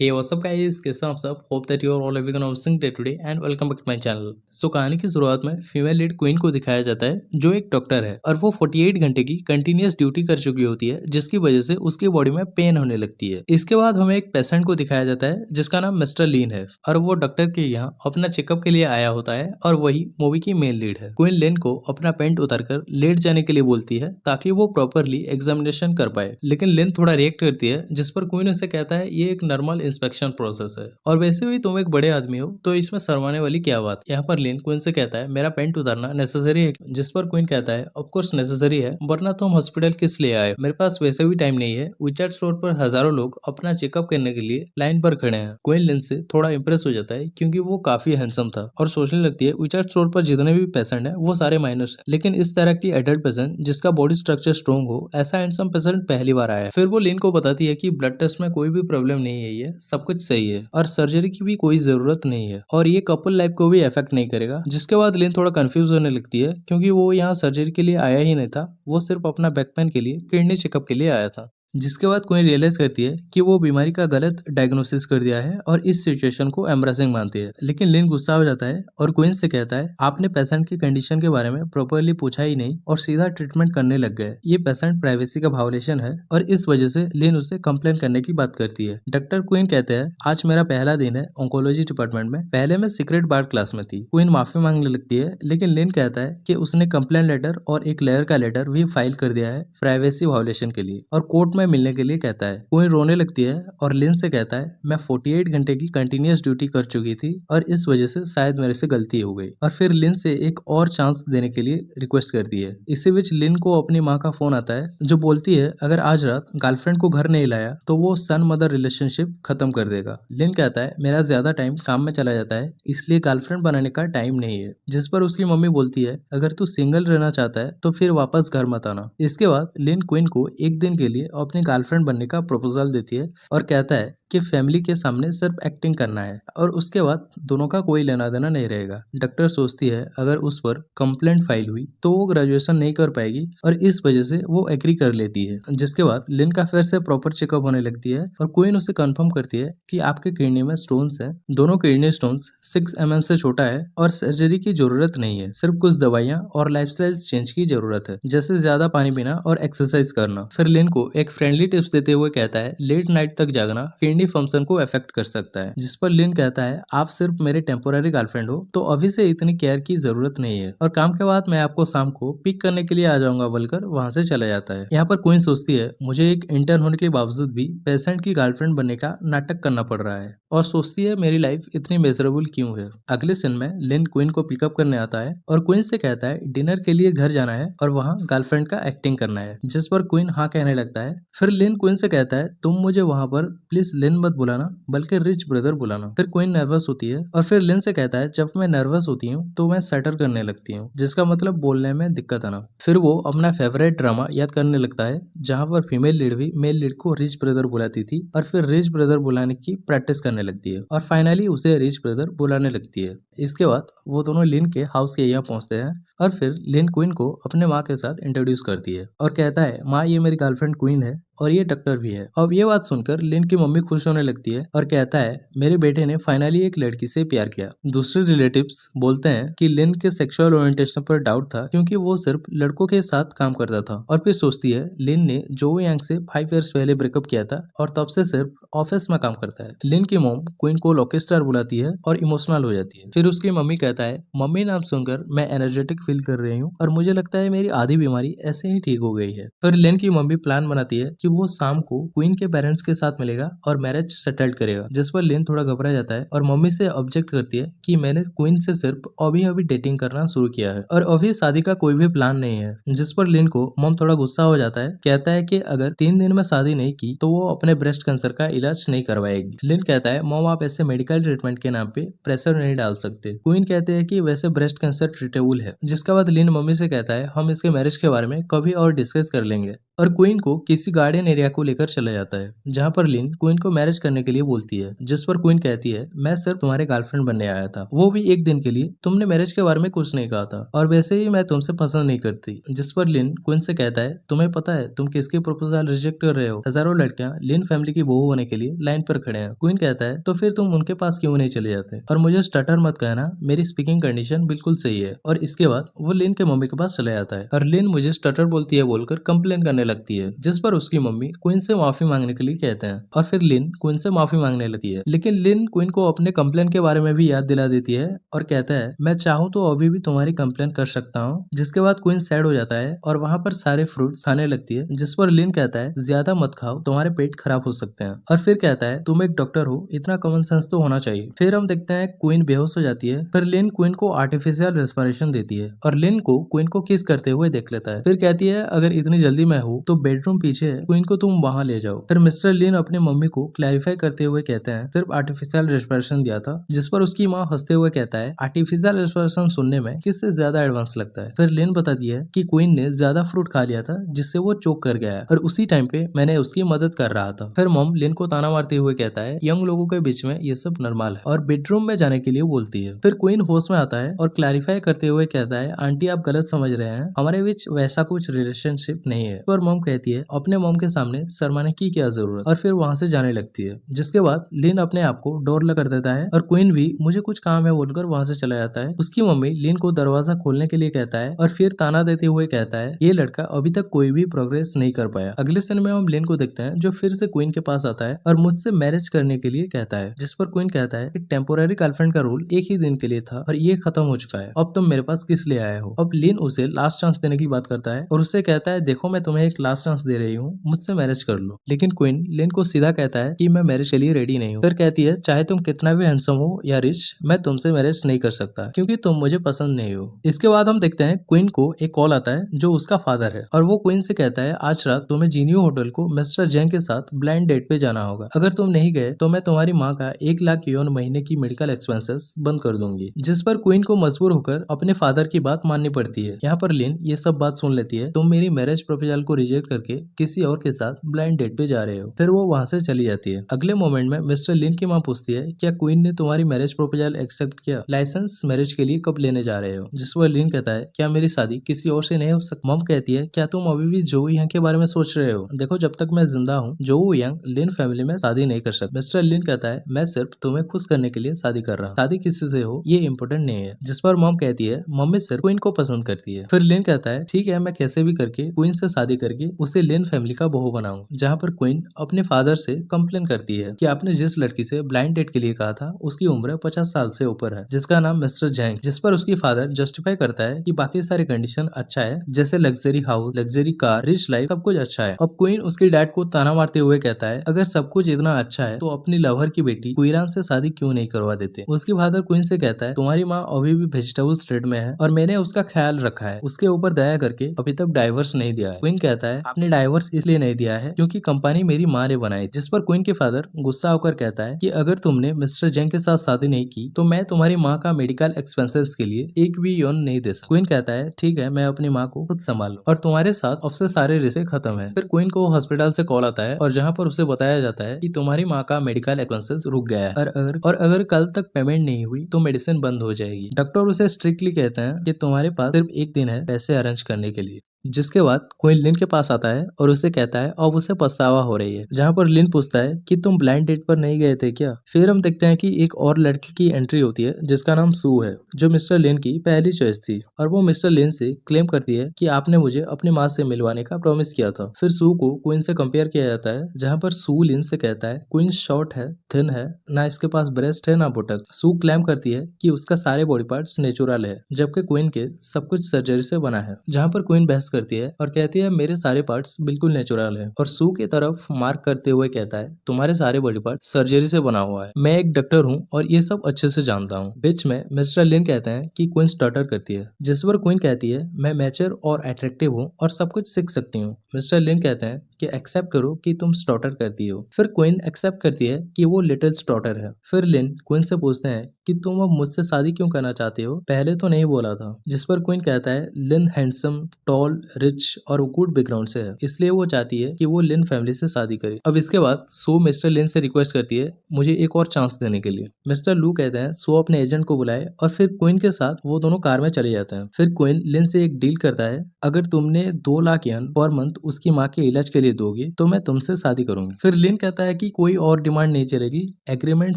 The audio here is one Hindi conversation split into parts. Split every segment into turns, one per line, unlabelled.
हे व्हाट्स अप गाइस, कैसे हैं आप सब। Hope that you are all having an amazing day today and welcome back to my channel. So कहानी की शुरुआत में फीमेल लीड क्वीन को दिखाया जाता है जो एक डॉक्टर है और वो 48 घंटे की कंटिन्यूअस ड्यूटी कर चुकी होती है जिसकी वजह से उसकी बॉडी में पेन होने लगती है। इसके बाद हमें एक पेशेंट को दिखाया जाता है जिसका नाम मिस्टर लीन है और वो डॉक्टर के यहाँ अपना चेकअप के लिए आया होता है और वही मूवी की मेन लीड है। क्वीन लिन को अपना पेंट उतारकर लेट जाने के लिए बोलती है ताकि वो प्रॉपरली एग्जामिनेशन कर पाए, लेकिन लिन थोड़ा रिएक्ट करती है जिस पर क्वीन उसे कहता है ये एक नॉर्मल इंस्पेक्शन प्रोसेस है और वैसे भी तुम एक बड़े आदमी हो तो इसमें शर्माने वाली क्या बात। यहाँ पर लिन क्वीन से कहता है मेरा पेंट उतारना नेसेसरी है, जिस पर क्वीन कहता है ऑफ कोर्स नेसेसरी है, वरना तुम हॉस्पिटल किस लिए आए, मेरे पास वैसे भी टाइम नहीं है। विचार्ड स्टोर पर हजारों लोग अपना चेकअप करने के लिए लाइन पर खड़े हैं। क्वीन लिन से थोड़ा इंप्रेस हो जाता है क्योंकि वो काफी हैंडसम था और सोचने लगती है विचार्ड स्टोर पर जितने भी पेशेंट है वो सारे माइनर्स है, लेकिन इस तरह की एडल्ट पेशेंट जिसका बॉडी स्ट्रक्चर स्ट्रॉन्ग हो ऐसा हैंडसम पेशेंट पहली बार आया है। फिर वो लिन को बताती है कि ब्लड टेस्ट में कोई भी प्रॉब्लम नहीं है, ये सब कुछ सही है और सर्जरी की भी कोई जरूरत नहीं है और ये कपल लाइफ को भी अफेक्ट नहीं करेगा। जिसके बाद लिन थोड़ा कंफ्यूज होने लगती है क्योंकि वो यहाँ सर्जरी के लिए आया ही नहीं था, वो सिर्फ अपना बैक पेन के लिए किडनी चेकअप के लिए आया था। जिसके बाद क्वीन रियलाइज करती है कि वो बीमारी का गलत डायग्नोसिस कर दिया है और इस सिचुएशन को एम्ब्रेसिंग मानती है। लेकिन लिन गुस्सा हो जाता है और क्वीन से कहता है आपने पेशेंट की कंडीशन के बारे में प्रॉपरली पूछा ही नहीं और सीधा ट्रीटमेंट करने लग गए, ये पेशेंट प्राइवेसी का वायोलेशन है और इस वजह से लिन उससे कंप्लेन करने की बात करती है। डॉक्टर क्वीन कहते हैं आज मेरा पहला दिन है ऑन्कोलॉजी डिपार्टमेंट में, पहले मैं सीक्रेट बार क्लास में थी। क्वीन माफी मांगने लगती है लेकिन लिन कहता है कि उसने कंप्लेन लेटर और एक लेयर का लेटर भी फाइल कर दिया है प्राइवेसी वायोलेशन के लिए और कोर्ट में मिलने के लिए कहता है। क्वीन रोने लगती है और लिन से कहता है मैं 48 घंटे की कंटिन्यूअस ड्यूटी कर चुकी थी और इस वजह से शायद मेरे से गलती हो गई और फिर लिन से एक और चांस देने के लिए रिक्वेस्ट करती है। इसी बीच लिन को अपनी माँ का फोन आता है जो बोलती है अगर आज रात गर्लफ्रेंड को घर नहीं लाया तो वो सन मदर रिलेशनशिप खत्म कर देगा। लिन कहता है मेरा ज्यादा टाइम काम में चला जाता है इसलिए गर्लफ्रेंड बनाने का टाइम नहीं है, जिस पर उसकी मम्मी बोलती है अगर तू सिंगल रहना चाहता है तो फिर वापस घर मत आना। इसके बाद लिन क्वीन को एक दिन के लिए अपनी गर्लफ्रेंड बनने का प्रपोजल देती है और कहता है कि फैमिली के सामने सिर्फ एक्टिंग करना है और उसके बाद दोनों का कोई लेना देना नहीं रहेगा। डॉक्टर सोचती है अगर उस पर कंप्लेंट फाइल हुई तो वो ग्रेजुएशन नहीं कर पाएगी और इस वजह से वो एग्री कर लेती है। जिसके बाद लिन का फिर से प्रॉपर चेकअप होने लगती है और क्वीन उसे कंफर्म करती है कि आपके किडनी में स्टोन्स है, दोनों किडनी स्टोन्स 6 mm से छोटा है और सर्जरी की जरूरत नहीं है, सिर्फ कुछ दवाइयाँ और लाइफस्टाइल चेंज की जरूरत है जैसे ज्यादा पानी पीना और एक्सरसाइज करना। फिर लिन को एक फ्रेंडली टिप्स देते हुए कहता है लेट नाइट तक जागना किडनी फंक्शन को अफेक्ट कर सकता है, जिस पर लिन कहता है आप सिर्फ मेरे टेम्पोररी गर्लफ्रेंड हो तो अभी से इतनी केयर की जरूरत नहीं है और काम के बाद मैं आपको शाम को पिक करने के लिए आ जाऊंगा बोलकर वहां से चला जाता है। यहाँ पर क्वीन सोचती है मुझे एक इंटर्न होने के बावजूद भी पेशेंट की गर्लफ्रेंड बनने का नाटक करना पड़ रहा है और सोचती है मेरी लाइफ इतनी मेजरेबल क्यों है। अगले सीन में लिन क्वीन को पिकअप करने आता है और क्वीन से कहता है डिनर के लिए घर जाना है और वहाँ गर्लफ्रेंड का एक्टिंग करना है, जिस पर क्वीन हाँ कहने लगता है। फिर लिन क्वीन से कहता है तुम मुझे वहाँ पर प्लीज लिन मत बुलाना बल्कि रिच ब्रदर बुलाना। फिर क्वीन नर्वस होती है और फिर लिन से कहता है जब मैं नर्वस होती हूँ तो मैं सटर करने लगती हूँ, जिसका मतलब बोलने में दिक्कत आना। फिर वो अपना फेवरेट ड्रामा याद करने लगता है जहाँ पर फीमेल लीड भी मेल लीड को रिच ब्रदर बुलाती थी और फिर रिच ब्रदर बुलाने की प्रैक्टिस करने लगती है और फाइनली उसे रिच ब्रदर बुलाने लगती है। इसके बाद वो दोनों लिन के हाउस के यहाँ पहुंचते हैं और फिर लिन क्वीन को अपने माँ के साथ इंट्रोड्यूस करती है और कहता है माँ ये मेरी गर्लफ्रेंड क्वीन है और ये डॉक्टर भी है। अब ये बात सुनकर लिन की मम्मी खुश होने लगती है और कहता है मेरे बेटे ने फाइनली एक लड़की से प्यार किया। दूसरे रिलेटिव्स बोलते हैं कि लिन के सेक्सुअल ओरिएंटेशन पर डाउट था क्योंकि वो सिर्फ लड़कों के साथ काम करता था और फिर सोचती है लिन ने जो यांग से 5 इयर्स पहले ब्रेकअप किया था और तब से सिर्फ ऑफिस में काम करता है। लिन की मॉम क्वीन को लॉकी स्टार बुलाती है और इमोशनल हो जाती है। फिर उसकी मम्मी कहता है मम्मी नाम सुनकर मैं एनर्जेटिक फील कर रही हूँ और मुझे लगता है मेरी आधी बीमारी ऐसे ही ठीक हो गई है। फिर लिन की मम्मी प्लान बनाती है कि वो शाम को क्वीन के पेरेंट्स के साथ मिलेगा और मैरिज सेटल्ड करेगा, जिस पर लिन थोड़ा घबरा जाता है और मम्मी से ऑब्जेक्ट करती है कि मैंने क्वीन से सिर्फ अभी अभी डेटिंग करना शुरू किया है और अभी शादी का कोई भी प्लान नहीं है। जिस पर लिन को मम थोड़ा गुस्सा हो जाता है, कहता है कि अगर 3 दिन में शादी नहीं की तो वो अपने ब्रेस्ट कैंसर का इलाज नहीं करवाएगी। लिन कहता है मम आप ऐसे मेडिकल ट्रीटमेंट के नाम पे प्रेशर नहीं डाल सकते। क्वीन कहते हैं कि वैसे ब्रेस्ट कैंसर ट्रीटेबल है। जिसके बाद लिन मम्मी से कहता है हम इसके मैरिज के बारे में कभी और डिस्कस कर लेंगे और क्वीन को किसी गार्डन एरिया को लेकर चला जाता है, जहाँ पर लिन क्वीन को मैरिज करने के लिए बोलती है, जिस पर क्वीन कहती है मैं सिर्फ तुम्हारे गर्लफ्रेंड बनने आया था, वो भी एक दिन के लिए। तुमने मैरिज के बारे में कुछ नहीं कहा था और वैसे ही मैं तुमसे पसंद नहीं करती। जिस पर लिन क्वीन से कहता है तुम्हें पता है तुम किसके प्रपोजल रिजेक्ट कर रहे हो? हजारों लड़कियां लिन फैमिली की बहू होने के लिए लाइन पर खड़े हैं। क्वीन कहता है तो फिर तुम उनके पास क्यों नहीं चले जाते? और मुझे स्टटर मत कहना, मेरी स्पीकिंग कंडीशन बिल्कुल सही है। और इसके बाद वो लिन के मम्मी के पास चला जाता है और लिन मुझे स्टटर बोलती है बोलकर कंप्लेन करने लगती है, जिस पर उसकी मम्मी क्वीन से माफी मांगने के लिए कहते हैं और फिर लिन क्वीन से माफी मांगने लगती है। लेकिन लिन क्वीन को अपने कंप्लेन के बारे में भी याद दिला देती है और कहता है मैं चाहूँ तो अभी भी तुम्हारी कंप्लेन कर सकता हूँ। जिसके बाद क्वीन सैड हो जाता है और वहाँ पर सारे फ्रूट्स खाने लगती है, जिस पर लिन कहता है ज्यादा मत खाओ, तुम्हारे पेट खराब हो सकते हैं। और फिर कहता है तुम एक डॉक्टर हो, इतना कॉमन सेंस तो होना चाहिए। फिर हम देखते हैं क्वीन बेहोश हो जाती है। फिर लिन क्वीन को आर्टिफिशियल रेस्पिरेशन देती है और लिन को क्वीन को किस करते हुए देख लेता है। फिर कहती है अगर इतनी जल्दी मैं हूँ तो बेडरूम पीछे है, क्वीन को तुम वहाँ ले जाओ। फिर मिस्टर लिन अपनी मम्मी को क्लैरिफाई करते हुए कहते हैं सिर्फ आर्टिफिशियल रेस्पिरेशन दिया था, जिस पर उसकी माँ हंसते हुए कहता है आर्टिफिशियल रेस्पिरेशन सुनने में किससे ज्यादा एडवांस लगता है। फिर लिन बताती है कि क्वीन ने ज्यादा फ्रूट खा लिया था जिससे वो चोक कर गया है और उसी टाइम पे मैंने उसकी मदद कर रहा था। फिर मॉम लिन को ताना मारते हुए कहता है यंग लोगों के बीच में ये सब नॉर्मल है और बेडरूम में जाने के लिए बोलती है। फिर क्वीन होश में आता है और क्लैरिफाई करते हुए कहता है आंटी आप गलत समझ रहे हैं, हमारे बीच वैसा कुछ रिलेशनशिप नहीं है। पर मॉम कहती है अपने मॉम के सामने शर्माने की क्या जरूरत, और फिर वहां से जाने लगती है। जिसके बाद लिन अपने आप को डोर लॉक कर देता है और क्वीन भी मुझे कुछ काम है बोलकर वहां से चला जाता है। उसकी मम्मी लिन को दरवाजा खोलने के लिए कहता है और फिर ताना देते हुए कहता है ये लड़का अभी तक कोई भी प्रोग्रेस नहीं कर पाया। अगले सीन में हम लिन को देखते हैं जो फिर से क्वीन के पास आता है और मुझसे मैरिज करने के लिए कहता है, जिस पर क्वीन कहता है कि टेम्पोररी गर्लफ्रेंड का रोल एक ही दिन के लिए था और ये खत्म हो चुका है, अब तुम मेरे पास किस लिए आए हो? अब लिन उसे लास्ट चांस देने की बात करता है और उससे कहता है देखो मैं तुम्हें एक लास्ट चांस दे रही हूँ, मुझसे मैरिज कर लो। लेकिन क्वीन लिन को सीधा कहता है कि मैं मैरिज के लिए रेडी नहीं हूँ। फिर कहती है चाहे तुम कितना भी हैंडसम हो या रिच, मैं तुमसे मैरिज नहीं कर सकता क्योंकि तुम मुझे पसंद नहीं हो। इसके बाद हम देखते हैं क्वीन को एक कॉल आता है जो उसका फादर है और वो क्वीन से कहता है आज रात तुम्हें जीनियो होटल को मिस्टर जैंग के साथ ब्लाइंड डेट पे जाना होगा, अगर तुम नहीं गए तो मैं तुम्हारी माँ का 1 लाख युआन महीने की मेडिकल एक्सपेंसेस बंद कर दूंगी। जिस पर क्वीन को मजबूर होकर अपने फादर की बात माननी पड़ती है। यहाँ पर लिन ये सब बात सुन लेती है, तुम मेरी मैरिज प्रपोजल को रिजेक्ट करके किसी और के साथ ब्लाइंड डेट पे जा रहे हो। फिर वो वहाँ से चली जाती है। अगले मोमेंट में मिस्टर लिन की माँ पूछती है क्या क्वीन ने तुम्हारी मैरिज प्रपोजल एक्सेप्ट किया, लाइसेंस मैरिज के लिए कब लेने जा रहे हो? जिस पर लिन कहता है क्या मेरी शादी किसी और से नहीं हो सकती? मॉम कहती है क्या तुम अभी भी जो यंग के बारे में सोच रहे हो? देखो जब तक मैं जिंदा हूँ जो यंग लिन फैमिली में शादी नहीं कर सकता। मिस्टर लिन कहता है मैं सिर्फ तुम्हें खुश करने के लिए शादी कर रहा हूँ, शादी किसी से हो ये इम्पोर्टेंट नहीं है। जिस पर मॉम कहती है मम्मी सिर्फ क्वीन को पसंद करती है। फिर लिन कहता है ठीक है मैं कैसे भी करके क्वीन से शादी करके उसे लिन फैमिली का बहू बनाऊं। जहाँ पर क्वीन अपने फादर से कंप्लेन करती है कि आपने जिस लड़की से ब्लाइंड डेट के लिए कहा था उसकी उम्र 50 साल से ऊपर है, जिसका नाम मिस्टर जैंग। जिस पर उसकी फादर जस्टिफाई करता है कि बाकी सारे कंडीशन अच्छा है, जैसे luxury house, luxury car, rich life, सब कुछ अच्छा है। अब क्वीन उसके डैड को ताना मारते हुए कहता है अगर सब कुछ इतना अच्छा है तो अपनी लवर की बेटी क्वीरान से शादी क्यों नहीं करवा देते? उसकी फादर क्वीन से कहता है तुम्हारी माँ अभी भी वेजिटेबल स्टेट में है और मैंने उसका ख्याल रखा है, उसके ऊपर दया करके अभी तक डाइवर्स नहीं दिया है। क्वीन कहता है आपने डाइवर्स इसलिए नहीं दिया है क्योंकि कंपनी मेरी माँ ने बनाई। जिस पर क्वीन के फादर गुस्सा होकर कहता है कि अगर तुमने मिस्टर जैंग के साथ शादी नहीं की तो मैं तुम्हारी माँ का मेडिकल एक्सपेंसेस के लिए एक भी यून नहीं दे सकता। क्वीन कहता है ठीक है मैं अपनी माँ को खुद संभाल लूं और तुम्हारे साथ अब से सारे रिश्ते खत्म है। फिर क्वीन को हॉस्पिटल से कॉल आता है और जहाँ पर उसे बताया जाता है कि तुम्हारी माँ का मेडिकल एक्सपेंसेस रुक गया है और अगर कल तक पेमेंट नहीं हुई तो मेडिसिन बंद हो जाएगी। डॉक्टर उसे स्ट्रिक्टली कहते हैं कि तुम्हारे पास सिर्फ एक दिन है पैसे अरेंज करने के लिए। जिसके बाद क्वीन लिन के पास आता है और उसे कहता है अब उसे पछतावा हो रही है। जहाँ पर लिन पूछता है कि तुम ब्लाइंड डेट पर नहीं गए थे क्या? फिर हम देखते हैं कि एक और लड़की की एंट्री होती है जिसका नाम सू है, जो मिस्टर लिन की पहली चॉइस थी और वो मिस्टर लिन से क्लेम करती है कि आपने मुझे अपनी माँ से मिलवाने का प्रॉमिस किया था। फिर सू को क्वीन से कंपेयर किया जाता है, जहाँ पर सू लिन से कहता है क्वीन शॉर्ट है, थिन है, ना इसके पास ब्रेस्ट है ना बुटक। सू क्लेम करती है कि उसका सारे बॉडी पार्ट्स नेचुरल है जबकि क्वीन के सब कुछ सर्जरी से बना है। जहाँ पर क्वीन बहस करती है और कहती है मेरे सारे पार्ट्स बिल्कुल नेचुरल है और सू की तरफ मार्क करते हुए कहता है तुम्हारे सारे बॉडी पार्ट सर्जरी से बना हुआ है, मैं एक डॉक्टर हूँ और ये सब अच्छे से जानता हूँ। बीच में मिस्टर लिन कहते हैं कि क्वीन स्टटर करती है, जिस पर क्वीन कहती है मैं मैच्योर और अट्रैक्टिव हूँ और सब कुछ सीख सकती हूँ। मिस्टर लिन कहते हैं कि एक्सेप्ट करो कि तुम स्टॉटर करती हो। फिर क्वीन एक्सेप्ट करती है कि वो लिटिल स्टॉटर है। फिर लिन क्वीन से पूछते हैं कि तुम अब मुझसे शादी क्यों करना चाहते हो, पहले तो नहीं बोला था। जिस पर क्वीन कहता है लिन हैंडसम, टॉल, वेल रिच और गुड बैकग्राउंड से है, इसलिए वो चाहती है कि वो लिन फैमिली से शादी करे। अब इसके बाद सो मिस्टर लिन से रिक्वेस्ट करती है मुझे एक और चांस देने के लिए। मिस्टर लू कहते हैं सो अपने एजेंट को बुलाए और फिर क्वीन के साथ वो दोनों कार में चले जाते हैं। फिर क्वीन लिन से एक डील करता है, अगर तुमने 2 लाख यन पर मंथ उसकी माँ के इलाज के लिए दोगे तो मैं तुमसे शादी करूंगी। फिर लिन कहता है कि कोई और डिमांड नहीं चलेगी, एग्रीमेंट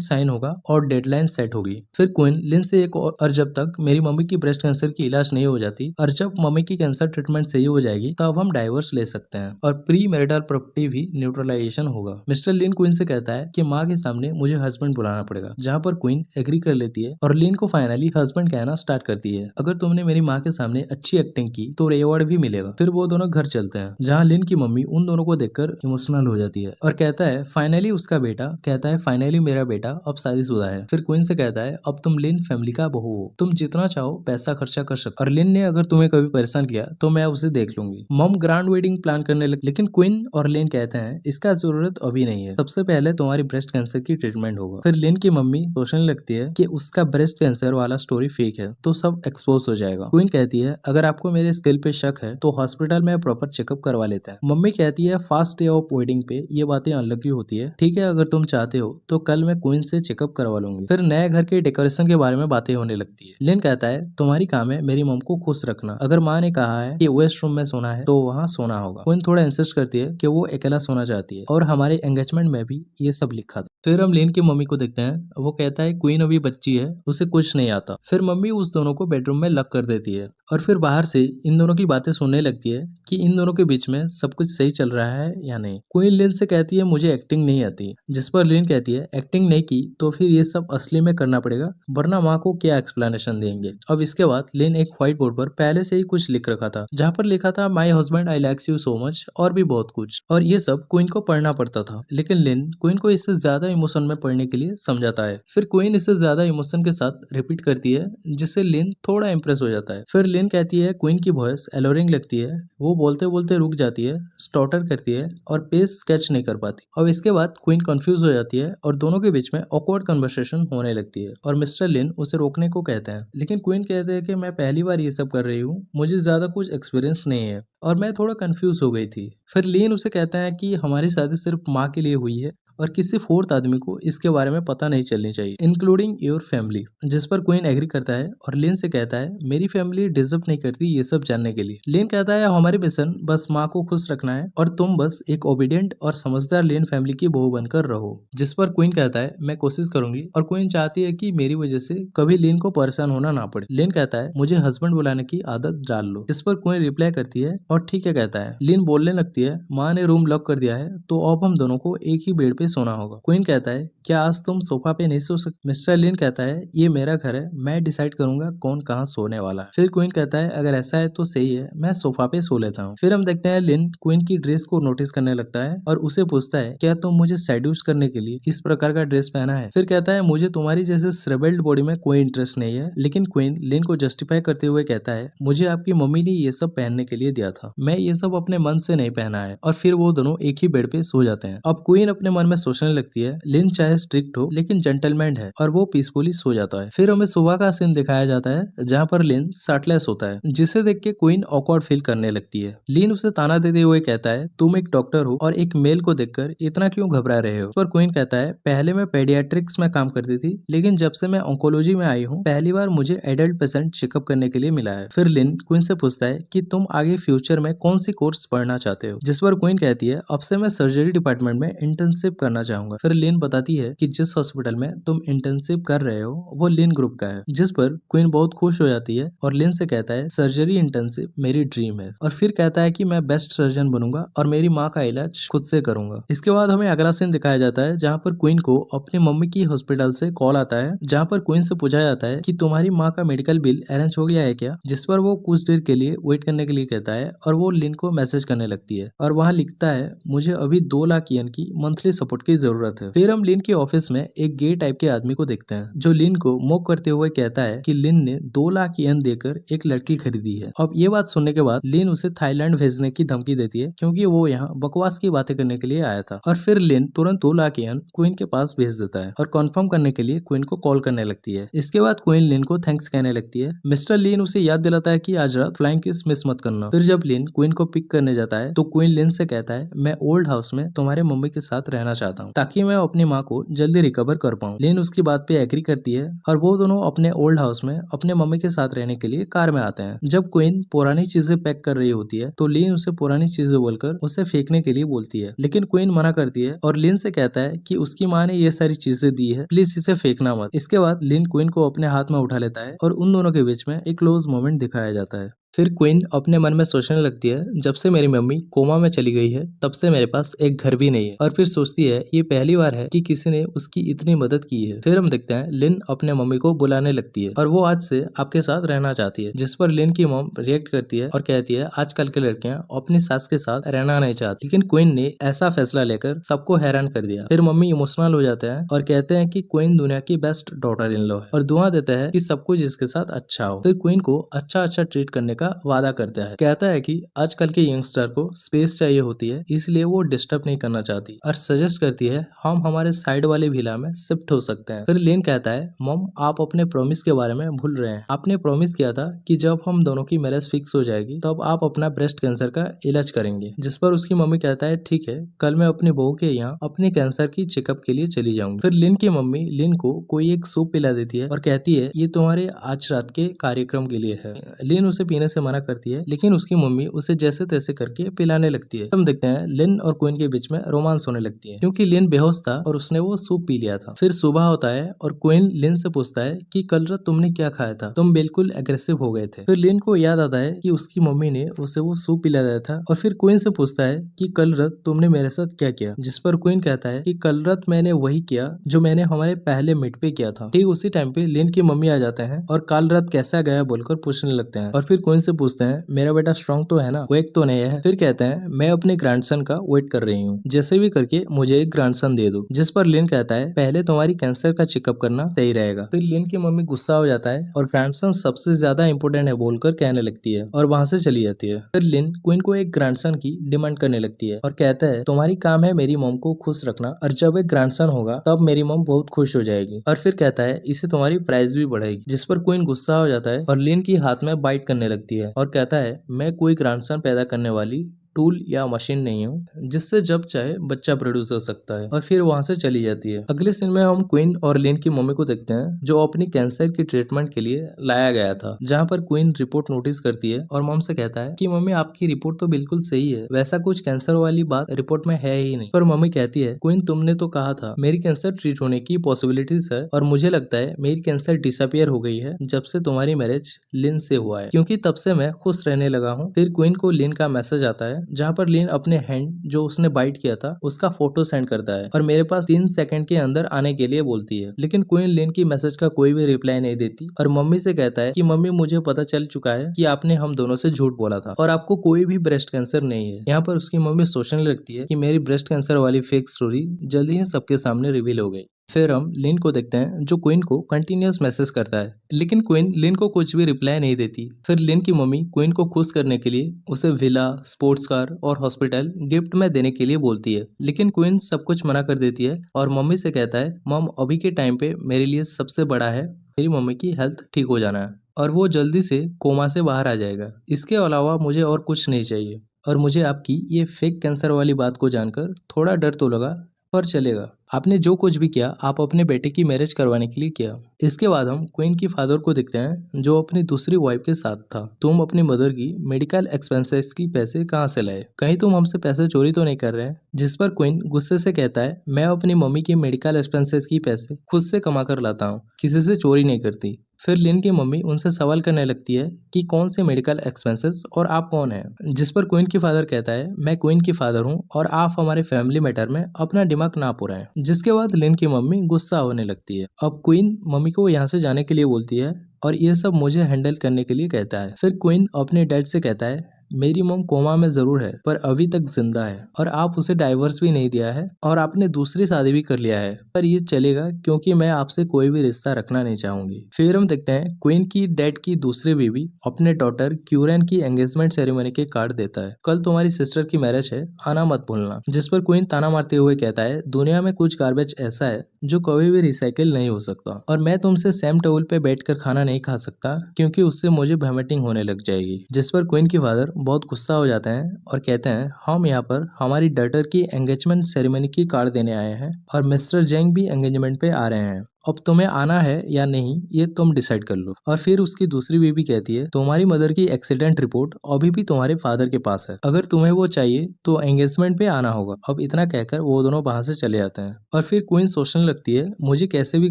साइन होगा और डेडलाइन सेट होगी। फिर क्वीन लिन से एक और जब तक मेरी मम्मी की ब्रेस्ट कैंसर की इलाज नहीं हो जाती और जब मम्मी की कैंसर ट्रीटमेंट सही हो जाएगी तब हम डाइवोर्स ले सकते हैं और प्री मैरिटल प्रॉपर्टी भी न्यूट्रलाइजेशन होगा। मिस्टर लिन क्वीन से कहता है कि माँ के सामने मुझे हस्बैंड बुलाना पड़ेगा, जहाँ पर क्वीन एग्री कर लेती है और लिन को फाइनली हस्बैंड कहना स्टार्ट करती है। अगर तुमने मेरी माँ के सामने अच्छी एक्टिंग की तो रिवॉर्ड भी मिलेगा। फिर वो दोनों घर चलते हैं, जहाँ लिन की मम्मी उन दोनों को देखकर इमोशनल हो जाती है और कहता है फाइनली उसका बेटा कहता है फाइनली मेरा बेटा अब शादीशुदा है। फिर क्वीन से कहता है अब तुम लिन फैमिली का बहू हो, तुम जितना चाहो पैसा खर्चा कर सकते, और लिन ने अगर तुम्हें कभी परेशान किया तो मैं उसे देख लूंगी। मम ग्रैंड वेडिंग प्लान करने लगे, लेकिन क्वीन और लिन कहते हैं इसका जरूरत अभी नहीं है, सबसे पहले तुम्हारी ब्रेस्ट कैंसर की ट्रीटमेंट होगा। फिर लिन की मम्मी सोचने लगती है कि उसका ब्रेस्ट कैंसर वाला स्टोरी फेक है तो सब एक्सपोज हो जाएगा। क्वीन कहती है अगर आपको मेरे स्किल पे शक है तो हॉस्पिटल में प्रॉपर चेकअप करवा लेते हैं। मम्मी कहती है फास्ट डे ऑफ वेडिंग पे ये बातें अनलकी होती है, ठीक है अगर तुम चाहते हो तो कल मैं क्वीन से चेकअप करवा लूंगी। फिर नए घर के डेकोरेशन के बारे में बातें होने लगती है। लिन कहता है तुम्हारी काम है मेरी मम को खुश रखना, अगर माँ ने कहा है कि वेस्ट रूम में सोना है तो वहाँ सोना होगा। क्वीन थोड़ा इंसिस्ट करती है कि वो अकेला सोना चाहती है और हमारे एंगेजमेंट में भी ये सब लिखा था। फिर हम लिन की मम्मी को देखते हैं, वो कहता है क्वीन अभी बच्ची है, उसे कुछ नहीं आता। फिर मम्मी उस दोनों को बेडरूम में लॉक कर देती है और फिर बाहर से इन दोनों की बातें सुनने लगती है कि इन दोनों के बीच में सब कुछ सही चल रहा है या नहीं। क्वीन लिन से कहती है मुझे एक्टिंग नहीं आती, जिस पर लिन कहती है एक्टिंग नहीं की तो फिर ये सब असली में करना पड़ेगा, वरना माँ को क्या एक्सप्लेनेशन देंगे। अब इसके बाद लिन एक व्हाइट बोर्ड पर पहले से ही कुछ लिख रखा था, जहाँ पर लिखा था my husband I likes you so much और भी बहुत कुछ, और ये सब क्वीन को पढ़ना पड़ता था। लेकिन लिन क्वीन को इससे ज्यादा इमोशन में पढ़ने के लिए समझाता है। फिर क्वीन इससे ज्यादा इमोशन के साथ रिपीट करती है, जिससे लिन थोड़ा इंप्रेस हो जाता है। फिर लिन कहती है क्वीन की वॉइस एलोरिंग लगती है, वो बोलते बोलते रुक जाती है, स्टॉटर करती है और पेस कैच नहीं कर पाती। अब इसके बाद क्वीन कंफ्यूज हो जाती है और दोनों के बीच में ऑकवर्ड कन्वर्सेशन होने लगती है और मिस्टर लिन उसे रोकने को कहते हैं, लेकिन क्वीन कहते हैं कि मैं पहली बार ये सब कर रही हूँ, मुझे ज्यादा कुछ एक्सपीरियंस नहीं है और मैं थोड़ा कंफ्यूज हो गई थी। फिर लिन उसे कहता है कि हमारी शादी सिर्फ माँ के लिए हुई है और किसी फोर्थ आदमी को इसके बारे में पता नहीं चलनी चाहिए, इंक्लूडिंग योर फैमिली। जिस पर क्वीन एग्री करता है और लिन से कहता है मेरी फैमिली डिजर्व नहीं करती ये सब जानने के लिए। लिन कहता है हमारी मिशन बस माँ को खुश रखना है और तुम बस एक ओबीडियंट और समझदार लिन फैमिली की बहू बनकर रहो। जिस पर क्वीन कहता है मैं कोशिश करूंगी, और क्वीन चाहती है कि मेरी वजह से कभी लिन को परेशान होना ना पड़े। लिन कहता है मुझे हस्बैंड बुलाने की आदत डाल लो। जिस पर क्वीन रिप्लाई करती है और ठीक है कहता है। लिन बोलने लगती है माँ ने रूम लॉक कर दिया है तो अब हम दोनों को एक ही बेड पे सोना होगा। क्वीन कहता है क्या आज तुम सोफा पे नहीं सो सकते? मिस्टर लिन कहता है ये मेरा घर है, मैं डिसाइड करूंगा कौन कहाँ सोने वाला है। फिर क्वीन कहता है अगर ऐसा है तो सही है, मैं सोफा पे सो लेता हूँ। फिर हम देखते हैं लिन क्वीन की ड्रेस को नोटिस करने लगता है और उसे पूछता है क्या तुम मुझे सेड्यूस करने के लिए इस प्रकार का ड्रेस पहना है? फिर कहता है मुझे तुम्हारी जैसे श्रेबल्ड बॉडी में कोई इंटरेस्ट नहीं है। लेकिन क्वीन लिन को जस्टिफाई करते हुए कहता है मुझे आपकी मम्मी ने ये सब पहनने के लिए दिया था, मैं ये सब अपने मन से नहीं पहना है। और फिर वो दोनों एक ही बेड पे सो जाते हैं। अब क्वीन अपने मन में सोचने लगती है लिन चाहे स्ट्रिक्ट हो लेकिन जेंटलमैन है, और वो पीसफुली सो जाता है। फिर हमें सुबह का सीन दिखाया जाता है जहाँ पर लिन शर्टलेस होता है, जिसे देख के क्वीन ऑकवर्ड फील करने लगती है। लिन उसे ताना देते हुए कहता है तुम एक डॉक्टर हो और एक मेल को देखकर इतना क्यों घबरा रहे हो? पर क्वीन कहता है पहले मैं पेडियाट्रिक्स में काम करती थी, लेकिन जब से मैं ऑन्कोलॉजी में आई हूँ पहली बार मुझे एडल्ट पेशेंट चेकअप करने के लिए मिला है। फिर लिन क्वीन से पूछता है कि तुम आगे फ्यूचर में कौन सी कोर्स पढ़ना चाहते हो? जिस पर क्वीन कहती है अब से मैं सर्जरी डिपार्टमेंट में इंटर्नशिप करना चाहूंगा। फिर लिन बताती है कि जिस हॉस्पिटल में तुम इंटर्नशिप कर रहे हो वो लिन ग्रुप का है। जिस पर क्वीन बहुत खुश हो जाती है और लिन से कहता है सर्जरी इंटर्नशिप मेरी ड्रीम है, और फिर कहता है कि मैं बेस्ट सर्जन बनूंगा और मेरी माँ का इलाज खुद से करूंगा। इसके बाद हमें अगला सीन दिखाया जाता है जहाँ पर क्वीन को अपनी मम्मी की हॉस्पिटल से कॉल आता है, जहाँ पर क्वीन से पूछा जाता है कि तुम्हारी माँ का मेडिकल बिल अरेंज हो गया है क्या? जिस पर वो कुछ देर के लिए वेट करने के लिए कहता है और वो लिन को मैसेज करने लगती है और वहाँ लिखता है मुझे अभी 2 लाख येन की मंथली सपोर्ट सपोर्ट की जरूरत है। फिर हम लिन के ऑफिस में एक गे टाइप के आदमी को देखते हैं जो लिन को मॉक करते हुए कहता है कि लिन ने 2 लाख येन देकर एक लड़की खरीदी है। अब ये बात सुनने के बाद लिन उसे थाईलैंड भेजने की धमकी देती है क्योंकि वो यहाँ बकवास की बातें करने के लिए आया था। और फिर लिन तुरंत 2 लाख येन क्वीन के पास भेज देता है और कंफर्म करने के लिए क्वीन को कॉल करने लगती है। इसके बाद क्वीन लिन को थैंक्स कहने लगती है। मिस्टर लिन उसे याद दिलाता है कि आज रात फ्लाइंग किस मिस मत करना। फिर जब लिन क्वीन को पिक करने जाता है तो क्वीन लिन से कहता है मैं ओल्ड हाउस में तुम्हारे मम्मी के साथ रहना चाहता हूँ ताकि मैं अपनी माँ को जल्दी रिकवर कर पाऊँ। लिन उसकी बात पे एग्री करती है और वो दोनों अपने ओल्ड हाउस में अपने मम्मी के साथ रहने के लिए कार में आते हैं। जब क्वीन पुरानी चीजें पैक कर रही होती है तो लिन उसे पुरानी चीजें बोलकर उसे फेंकने के लिए बोलती है, लेकिन क्वीन मना करती है और लिन से कहता है कि उसकी माँ ने ये सारी चीजें दी है, प्लीज इसे फेंकना मत। इसके बाद लिन क्वीन को अपने हाथ में उठा लेता है और उन दोनों के बीच में एक क्लोज मोमेंट दिखाया जाता है। फिर क्वीन अपने मन में सोचने लगती है जब से मेरी मम्मी कोमा में चली गई है तब से मेरे पास एक घर भी नहीं है। और फिर सोचती है ये पहली बार है कि किसी ने उसकी इतनी मदद की है। फिर हम देखते हैं लिन अपने मम्मी को बुलाने लगती है और वो आज से आपके साथ रहना चाहती है, जिस पर लिन की मॉम रिएक्ट करती है और कहती है आजकल के लड़कियां अपनी सास के साथ रहना नहीं चाहती, लेकिन क्वीन ने ऐसा फैसला लेकर सबको हैरान कर दिया। फिर मम्मी इमोशनल हो जाते हैं और कहते हैं कि क्वीन दुनिया की बेस्ट डॉटर इन लॉ है और दुआ देता है कि सब कुछ इसके साथ अच्छा हो। फिर क्वीन को अच्छा ट्रीट करने का वादा करता है। कहता है कि आजकल के यंगस्टर को स्पेस चाहिए होती है इसलिए वो डिस्टर्ब नहीं करना चाहती और सजेस्ट करती है हम हमारे साइड वाले विला में शिफ्ट हो सकते हैं। फिर लिन कहता है मॉम आप अपने प्रॉमिस के बारे में भूल रहे हैं। आपने प्रॉमिस किया था कि जब हम दोनों की मैरिज फिक्स हो जाएगी तब आप अपना ब्रेस्ट कैंसर का इलाज करेंगे। जिस पर उसकी मम्मी कहता है ठीक है, कल मैं अपनी बहू के यहाँ अपने कैंसर की चेकअप के लिए चली जाऊंगी। फिर लिन की मम्मी लिन को कोई एक सूप पिला देती है और कहती है ये तुम्हारे आज रात के कार्यक्रम के लिए है। लिन उसे पीने से मना करती है लेकिन उसकी मम्मी उसे जैसे तैसे करके पिलाने लगती है। हम देखते हैं लिन और क्वीन के बीच में रोमांस होने लगती है क्योंकि लिन बेहोश था और उसने वो सूप पी लिया था। फिर सुबह होता है और क्वीन लिन से पूछता है कि कल रात तुमने क्या खाया था, तुम बिल्कुल एग्रेसिव हो गए थे। फिर लिन को याद आता है कि उसकी मम्मी ने उसे वो सूप पिलाया था और फिर क्वीन से पूछता है कि कल रात तुमने मेरे साथ क्या किया, जिस पर क्वीन कहता है कि कल रात मैंने वही किया जो मैंने हमारे पहले मीट पे किया था। ठीक उसी टाइम पे लिन की मम्मी आ जाते हैं और कल रात कैसा गया बोलकर पूछने लगते हैं और फिर क्वीन से पूछते हैं मेरा बेटा स्ट्रॉन्ग तो है ना, वेक तो नहीं है। फिर कहते हैं मैं अपने ग्रैंडसन का वेट कर रही हूँ, जैसे भी करके मुझे एक ग्रैंडसन दे दो। जिस पर लिन कहता है पहले तुम्हारी कैंसर का चेकअप करना सही रहेगा। फिर लिन की मम्मी गुस्सा हो जाता है और ग्रैंडसन सबसे ज्यादा इंपोर्टेंट है बोलकर कहने लगती है और वहाँ से चली जाती है। फिर लिन क्वीन को एक ग्रैंडसन की डिमांड करने लगती है और कहता है तुम्हारी काम है मेरी मॉम को खुश रखना और जब एक ग्रैंडसन होगा तब मेरी मॉम बहुत खुश हो जाएगी। और फिर कहता है इससे तुम्हारी प्राइस भी बढ़ेगी। जिस पर क्वीन गुस्सा हो जाता है और लिन की हाथ में बाइट करने लगती है और कहता है मैं कोई ग्रैंडसन पैदा करने वाली टूल या मशीन नहीं हूँ जिससे जब चाहे बच्चा प्रोड्यूस हो सकता है। और फिर वहां से चली जाती है। अगले सीन में हम क्वीन और लिन की मम्मी को देखते हैं जो अपनी कैंसर की ट्रीटमेंट के लिए लाया गया था, जहाँ पर क्वीन रिपोर्ट नोटिस करती है और मॉम से कहता है कि मम्मी आपकी रिपोर्ट तो बिल्कुल सही है, वैसा कुछ कैंसर वाली बात रिपोर्ट में है ही नहीं। पर मम्मी कहती है क्वीन तुमने तो कहा था मेरी कैंसर ट्रीट होने की पॉसिबिलिटीज है और मुझे लगता है मेरी कैंसर डिसअपियर हो गई है जब से तुम्हारी मैरिज लिन से हुआ है, क्योंकि तब से मैं खुश रहने लगा हूँ। फिर क्वीन को लिन का मैसेज आता है जहाँ पर लिन अपने हैंड जो उसने बाइट किया था उसका फोटो सेंड करता है और मेरे पास 3 सेकंड के अंदर आने के लिए बोलती है, लेकिन क्वीन लिन की मैसेज का कोई भी रिप्लाई नहीं देती और मम्मी से कहता है कि मम्मी मुझे पता चल चुका है कि आपने हम दोनों से झूठ बोला था और आपको कोई भी ब्रेस्ट कैंसर नहीं है। यहाँ पर उसकी मम्मी सोचने लगती है कि मेरी ब्रेस्ट कैंसर वाली फेक स्टोरी जल्दी ही सबके सामने रिवील हो गई। फिर हम लिन को देखते हैं जो क्वीन को कंटिन्यूअस मैसेज करता है, लेकिन क्वीन लिन को कुछ भी रिप्लाई नहीं देती। फिर लिन की मम्मी क्वीन को खुश करने के लिए उसे विला, स्पोर्ट्स कार और हॉस्पिटल गिफ्ट में देने के लिए बोलती है, लेकिन क्वीन सब कुछ मना कर देती है और मम्मी से कहता है मॉम अभी के टाइम पे मेरे लिए सबसे बड़ा है मेरी मम्मी की हेल्थ ठीक हो जाना है और वो जल्दी से कोमा से बाहर आ जाएगा। इसके अलावा मुझे और कुछ नहीं चाहिए। और मुझे आपकी ये फेक कैंसर वाली बात को जानकर थोड़ा डर तो लगा, पर चलेगा। आपने जो कुछ भी किया आप अपने बेटे की मैरिज करवाने के लिए किया। इसके बाद हम क्वीन की फादर को देखते हैं जो अपनी दूसरी वाइफ के साथ था। तुम अपनी मदर की मेडिकल एक्सपेंसेस की पैसे कहाँ से लाए, कहीं तुम हमसे पैसे चोरी तो नहीं कर रहे हैं। जिस पर क्वीन गुस्से से कहता है मैं अपनी मम्मी की मेडिकल एक्सपेंसेस की पैसे खुद से कमा कर लाता हूँ, किसी से चोरी नहीं करती। फिर लिन की मम्मी उनसे सवाल करने लगती है कि कौन से मेडिकल एक्सपेंसेस और आप कौन हैं। जिस पर क्वीन की फादर कहता है मैं क्वीन की फादर हूँ और आप हमारे फैमिली मैटर में अपना दिमाग ना पुराएं। जिसके बाद लिन की मम्मी गुस्सा होने लगती है। अब क्वीन मम्मी को यहाँ से जाने के लिए बोलती है और ये सब मुझे हैंडल करने के लिए कहता है। फिर क्वीन अपने डैड से कहता है मेरी मॉम कोमा में जरूर है पर अभी तक जिंदा है और आप उसे डाइवर्स भी नहीं दिया है और आपने दूसरी शादी भी कर लिया है, पर ये चलेगा क्योंकि मैं आपसे कोई भी रिश्ता रखना नहीं चाहूंगी। फिर हम देखते हैं क्वीन की डैड की दूसरी बीवी अपने डॉटर क्यूरन की एंगेजमेंट सेरेमनी के कार्ड देता है। कल तुम्हारी सिस्टर की मैरिज है, आना मत भूलना। जिस पर क्वीन ताना मारते हुए कहता है दुनिया में कुछ गार्बेज ऐसा है जो कभी भी रिसाइकिल नहीं हो सकता और मैं तुमसे सेम टेबल पे बैठकर खाना नहीं खा सकता क्योंकि उससे मुझे वॉमिटिंग होने लग जाएगी। जिस पर क्वीन की फादर बहुत गुस्सा हो जाते हैं और कहते हैं हम यहाँ पर हमारी डॉटर की एंगेजमेंट सेरेमनी की कार्ड देने आए हैं और मिस्टर जेंग भी एंगेजमेंट पे आ रहे हैं। अब तुम्हें आना है या नहीं ये तुम डिसाइड कर लो। और फिर उसकी दूसरी बीवी कहती है तुम्हारी मदर की एक्सीडेंट रिपोर्ट अभी भी तुम्हारे फादर के पास है, अगर तुम्हें वो चाहिए तो एंगेजमेंट पे आना होगा। अब इतना कहकर वो दोनों वहां से चले जाते हैं और फिर क्वीन सोचने लगती है मुझे कैसे भी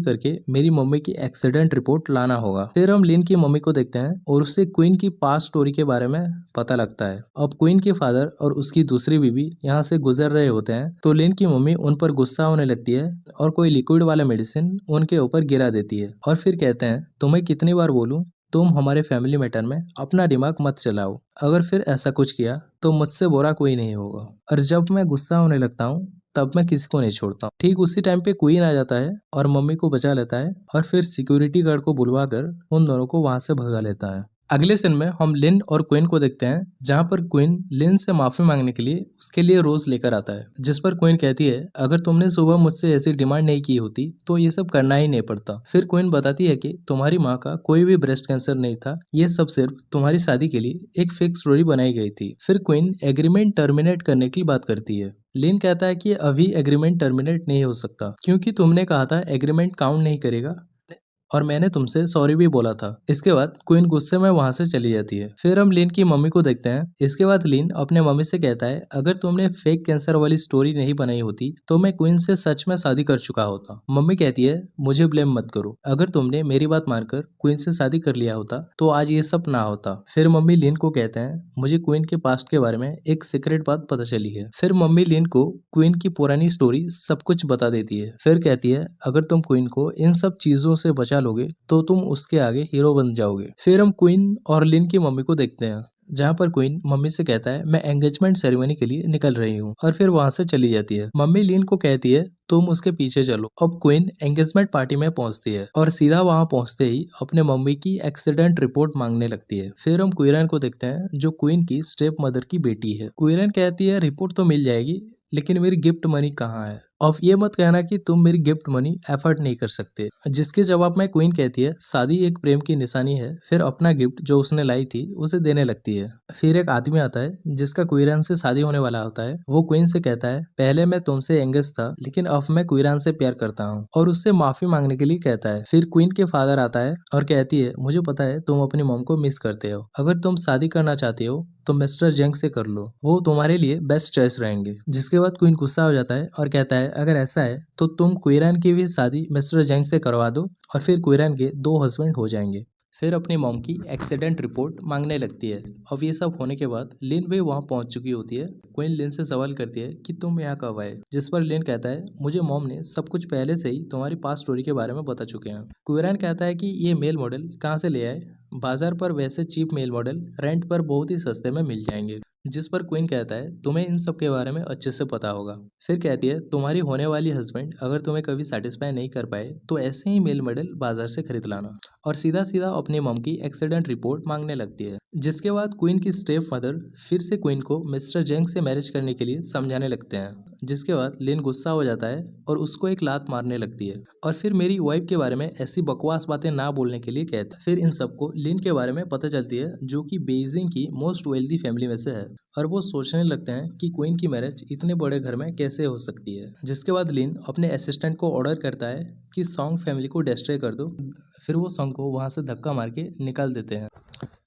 करके मेरी मम्मी की एक्सीडेंट रिपोर्ट लाना होगा। फिर हम लिन की मम्मी को देखते हैं और उससे क्वीन की पास्ट स्टोरी के बारे में पता लगता है। अब क्वीन के फादर और उसकी दूसरी बीवी यहाँ से गुजर रहे होते हैं तो लिन की मम्मी उन पर गुस्सा होने लगती है और कोई लिक्विड वाला मेडिसिन उनके ऊपर गिरा देती है और फिर कहते हैं तुम्हें कितनी बार बोलूं तुम हमारे फैमिली मैटर में अपना दिमाग मत चलाओ, अगर फिर ऐसा कुछ किया तो मुझसे बुरा कोई नहीं होगा। और जब मैं गुस्सा होने लगता हूँ तब मैं किसी को नहीं छोड़ता हूँ। ठीक उसी टाइम पे क्वीन आ जाता है और मम्मी को बचा लेता है और फिर सिक्योरिटी गार्ड को बुलवा कर उन दोनों को वहां से भगा लेता है। अगले सीन में हम लिन और क्वीन को देखते हैं जहां पर क्वीन लिन से माफी मांगने के लिए उसके लिए रोज लेकर आता है। जिस पर क्वीन कहती है अगर तुमने सुबह मुझसे ऐसी डिमांड नहीं की होती तो ये सब करना ही नहीं पड़ता। फिर क्वीन बताती है कि तुम्हारी माँ का कोई भी ब्रेस्ट कैंसर नहीं था, ये सब सिर्फ तुम्हारी शादी के लिए एक फेक स्टोरी बनाई गई थी। फिर क्वीन एग्रीमेंट टर्मिनेट करने की बात करती है। लिन कहता है कि अभी एग्रीमेंट टर्मिनेट नहीं हो सकता क्योंकि तुमने कहा था एग्रीमेंट काउंट नहीं करेगा और मैंने तुमसे सॉरी भी बोला था। इसके बाद क्वीन गुस्से में वहां से चली जाती है। फिर हम लिन की मम्मी को देखते हैं। इसके बाद लिन अपने मम्मी से कहता है अगर तुमने फेक कैंसर वाली स्टोरी नहीं बनाई होती तो मैं क्वीन से सच में शादी कर चुका होता। मम्मी कहती है मुझे ब्लेम मत करो, अगर तुमने मेरी बात मानकर क्वीन से शादी कर लिया होता तो आज ये सब ना होता। फिर मम्मी लिन को कहते हैं मुझे क्वीन के पास्ट के बारे में एक सीक्रेट बात पता चली है। फिर मम्मी लिन को क्वीन की पुरानी स्टोरी सब कुछ बता देती है। फिर कहती है अगर तुम क्वीन को इन सब चीजों से बचा लोगे तो तुम उसके आगे हीरो बन जाओगे। फिर हम क्वीन और लिन की मम्मी को देखते हैं जहाँ पर क्वीन मम्मी से कहता है मैं एंगेजमेंट सेरेमनी के लिए निकल रही हूँ और फिर वहां से चली जाती है। मम्मी लिन को कहती है तुम उसके पीछे चलो। अब क्वीन एंगेजमेंट पार्टी में पहुंचती है और सीधा वहां पहुंचते ही अपने मम्मी की एक्सीडेंट रिपोर्ट मांगने लगती है। फिर हम क्वीरन को देखते हैं जो क्वीन की स्टेप मदर की बेटी है। क्वीरन कहती है रिपोर्ट तो मिल जाएगी लेकिन मेरी गिफ्ट मनी कहाँ है। अब ये मत कहना कि तुम मेरी गिफ्ट मनी एफर्ट नहीं कर सकते। जिसके जवाब में क्वीन कहती है शादी एक प्रेम की निशानी है। फिर अपना गिफ्ट जो उसने लाई थी उसे देने लगती है। फिर एक आदमी आता है जिसका क्वीरन से शादी होने वाला होता है। वो क्वीन से कहता है पहले मैं तुमसे एंगेज था लेकिन अब मैं क्वीरन से प्यार करता हूँ और उससे माफी मांगने के लिए कहता है। फिर क्वीन के फादर आता है और कहती है मुझे पता है तुम अपनी मॉम को मिस करते हो, अगर तुम शादी करना चाहते हो तो मिस्टर जेंग से कर लो, वो तुम्हारे लिए बेस्ट चॉइस रहेंगे। जिसके बाद क्वीन गुस्सा हो जाता है और कहता है अगर ऐसा है तो तुम क्वीरन की भी शादी मिस्टर जेंग से करवा दो और फिर क्वीरन के 2 हस्बैंड हो जाएंगे। फिर अपनी मॉम की एक्सीडेंट रिपोर्ट मांगने लगती है। अब ये सब होने के बाद लिन भी वहां पहुंच चुकी होती है। क्वीन लिन से सवाल करती है कि तुम यहाँ कब आए। जिस पर लिन कहता है मुझे मॉम ने सब कुछ पहले से ही तुम्हारी पास्ट स्टोरी के बारे में बता चुके हैं। क्वीरन कहता है कि ये मेल मॉडल कहाँ से ले आए, बाजार पर वैसे चीप मेल मॉडल रेंट पर बहुत ही सस्ते में मिल जाएंगे। जिस पर क्वीन कहता है तुम्हें इन सब के बारे में अच्छे से पता होगा। फिर कहती है तुम्हारी होने वाली हस्बैंड अगर तुम्हें कभी सेटिस्फाई नहीं कर पाए तो ऐसे ही मेल मॉडल बाजार से खरीद लाना। और सीधा सीधा अपनी मॉम की एक्सीडेंट रिपोर्ट मांगने लगती है। जिसके बाद क्वीन की स्टेप मदर फिर से क्वीन को मिस्टर जेंग से मैरिज करने के लिए समझाने लगते हैं। जिसके बाद लिन गुस्सा हो जाता है और उसको एक लात मारने लगती है और फिर मेरी वाइफ के बारे में ऐसी बकवास बातें ना बोलने के लिए कहता है। फिर इन सबको लिन के बारे में पता चलती है जो कि बेइजिंग की मोस्ट वेल्दी फैमिली में से है और वो सोचने लगते हैं कि क्वीन की मैरिज इतने बड़े घर में कैसे हो सकती है। जिसके बाद लिन अपने असिस्टेंट को ऑर्डर करता है कि सॉन्ग फैमिली को डिस्ट्रॉय कर दो। फिर वो सॉन्ग को वहां से धक्का मार के निकाल देते हैं।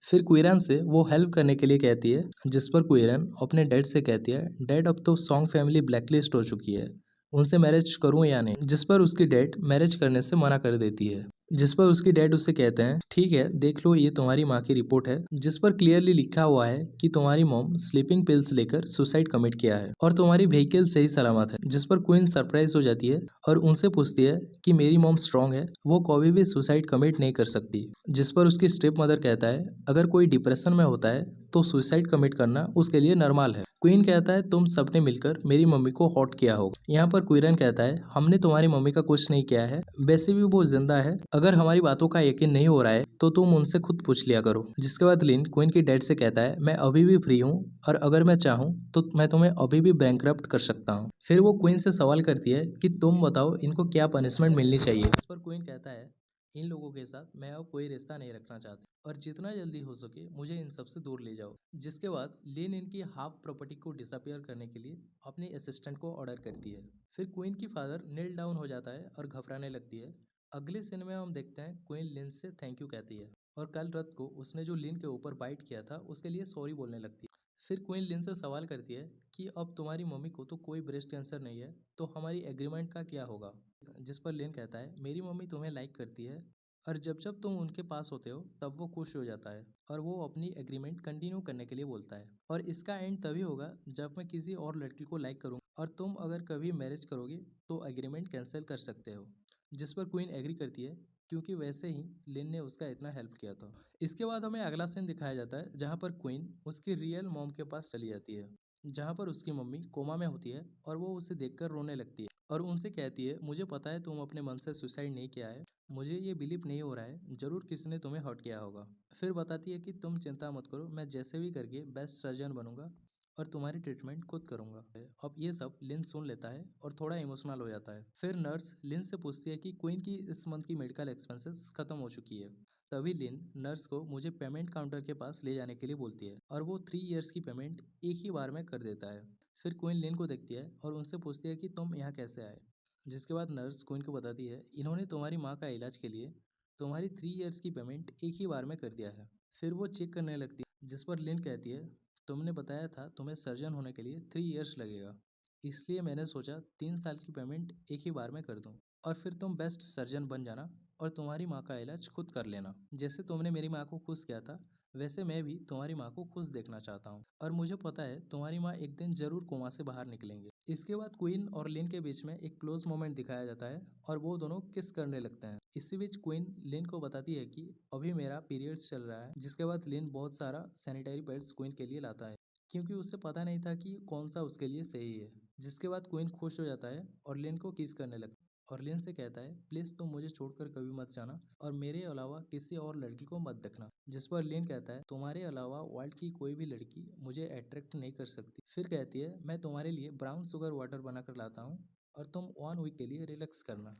फिर क्वीरन से वो हेल्प करने के लिए कहती है। जिस पर क्वीरन अपने डैड से कहती है डैड अब तो सॉन्ग फैमिली ब्लैकलिस्ट हो चुकी है, उनसे मैरिज करूं या नहीं। जिस पर उसकी डैड मैरिज करने से मना कर देती है। जिस पर उसकी डैड उससे कहते हैं, ठीक है देख लो ये तुम्हारी माँ की रिपोर्ट है जिस पर क्लियरली लिखा हुआ है कि तुम्हारी मॉम स्लीपिंग पिल्स लेकर सुसाइड कमिट किया है और तुम्हारी व्हीकल सही सलामत है। जिस पर क्वीन सरप्राइज हो जाती है और उनसे पूछती है कि मेरी मॉम स्ट्रांग है, वो कभी भी सुसाइड कमिट नहीं कर सकती। जिस पर उसकी स्टेप मदर कहता है, अगर कोई डिप्रेशन में होता है तो सुसाइड कमिट करना उसके लिए नॉर्मल है। क्वीन कहता है, तुम सबने मिलकर मेरी मम्मी को हॉट किया होगा। यहाँ पर क्वीरन कहता है, हमने तुम्हारी मम्मी का कुछ नहीं किया है, वैसे भी वो जिंदा है। अगर हमारी बातों का यकीन नहीं हो रहा है तो तुम उनसे खुद पूछ लिया करो। जिसके बाद लिन क्वीन की डैड से कहता है, मैं अभी भी फ्री हूँ और अगर मैं चाहूँ तो मैं तुम्हें अभी भी बैंकरप्ट कर सकता हूँ। फिर वो क्वीन से सवाल करती है कि तुम बताओ इनको क्या पनिशमेंट मिलनी चाहिए। इस पर क्वीन कहता है, इन लोगों के साथ मैं अब कोई रिश्ता नहीं रखना चाहती और जितना जल्दी हो सके मुझे इन सब से दूर ले जाओ। जिसके बाद लिन इनकी हाफ प्रॉपर्टी को डिसअपियर करने के लिए अपने असिस्टेंट को ऑर्डर करती है। फिर क्वीन की फादर नील डाउन हो जाता है और घबराने लगती है। अगले सीन में हम देखते हैं क्वीन लिन से थैंक यू कहती है और कल रात को उसने जो लिन के ऊपर बाइट किया था उसके लिए सॉरी बोलने लगती है। फिर क्वीन लिन से सवाल करती है कि अब तुम्हारी मम्मी को तो कोई ब्रेस्ट कैंसर नहीं है तो हमारी एग्रीमेंट का क्या होगा। जिस पर लिन कहता है, मेरी मम्मी तुम्हें लाइक करती है और जब जब तुम उनके पास होते हो तब वो खुश हो जाता है और वो अपनी एग्रीमेंट कंटिन्यू करने के लिए बोलता है और इसका एंड तभी होगा जब मैं किसी और लड़की को लाइक करूँगा और तुम अगर कभी मैरिज करोगे तो एग्रीमेंट कैंसिल कर सकते हो। जिस पर क्वीन एग्री करती है क्योंकि वैसे ही लिन ने उसका इतना हेल्प किया था। इसके बाद हमें अगला सीन दिखाया जाता है जहाँ पर क्वीन उसकी रियल मॉम के पास चली जाती है, जहाँ पर उसकी मम्मी कोमा में होती है और वो उसे देखकर रोने लगती है और उनसे कहती है, मुझे पता है तुम अपने मन से सुसाइड नहीं किया है, मुझे ये बिलीव नहीं हो रहा है, जरूर किसी ने तुम्हें हर्ट किया होगा। फिर बताती है कि तुम चिंता मत करो, मैं जैसे भी करके बेस्ट सर्जन बनूंगा और तुम्हारी ट्रीटमेंट खुद करूंगा। अब ये सब लिन सुन लेता है और थोड़ा इमोशनल हो जाता है। फिर नर्स लिन से पूछती है कि क्वीन की इस मंथ की मेडिकल एक्सपेंसेस खत्म हो चुकी है। तभी लिन नर्स को मुझे पेमेंट काउंटर के पास ले जाने के लिए बोलती है और वो 3 इयर्स की पेमेंट एक ही बार में कर देता है। फिर क्वीन लिन को देखती है और उनसे पूछती है कि तुम यहाँ कैसे आए। जिसके बाद नर्स क्वीन को बताती है, इन्होंने तुम्हारी माँ का इलाज के लिए तुम्हारी 3 इयर्स की पेमेंट एक ही बार में कर दिया है। फिर वो चेक करने लगती है, जिस पर लिन कहती है, तुमने बताया था तुम्हें सर्जन होने के लिए 3 इयर्स लगेगा, इसलिए मैंने सोचा 3 साल की पेमेंट एक ही बार में कर दूं और फिर तुम बेस्ट सर्जन बन जाना और तुम्हारी माँ का इलाज खुद कर लेना। जैसे तुमने मेरी माँ को खुश किया था वैसे मैं भी तुम्हारी माँ को खुश देखना चाहता हूँ और मुझे पता है तुम्हारी माँ एक दिन जरूर कोमा से बाहर निकलेंगे। इसके बाद क्वीन और लिन के बीच में एक क्लोज मोमेंट दिखाया जाता है और वो दोनों किस करने लगते हैं। इसी बीच क्वीन लिन को बताती है कि अभी मेरा पीरियड्स चल रहा है। जिसके बाद लिन बहुत सारा सैनिटरी पैड्स क्वीन के लिए लाता है क्योंकि उसे पता नहीं था कि कौन सा उसके लिए सही है। जिसके बाद क्वीन खुश हो जाता है और लिन को किस करने लगता है और लिन से कहता है, प्लीज तुम मुझे छोड़कर कभी मत जाना और मेरे अलावा किसी और लड़की को मत देखना। जिस पर लिन कहता है, तुम्हारे अलावा वर्ल्ड की कोई भी लड़की मुझे अट्रैक्ट नहीं कर सकती। फिर कहती है, मैं तुम्हारे लिए ब्राउन शुगर वाटर बनाकर लाता हूँ और तुम 1 वीक के लिए रिलैक्स करना।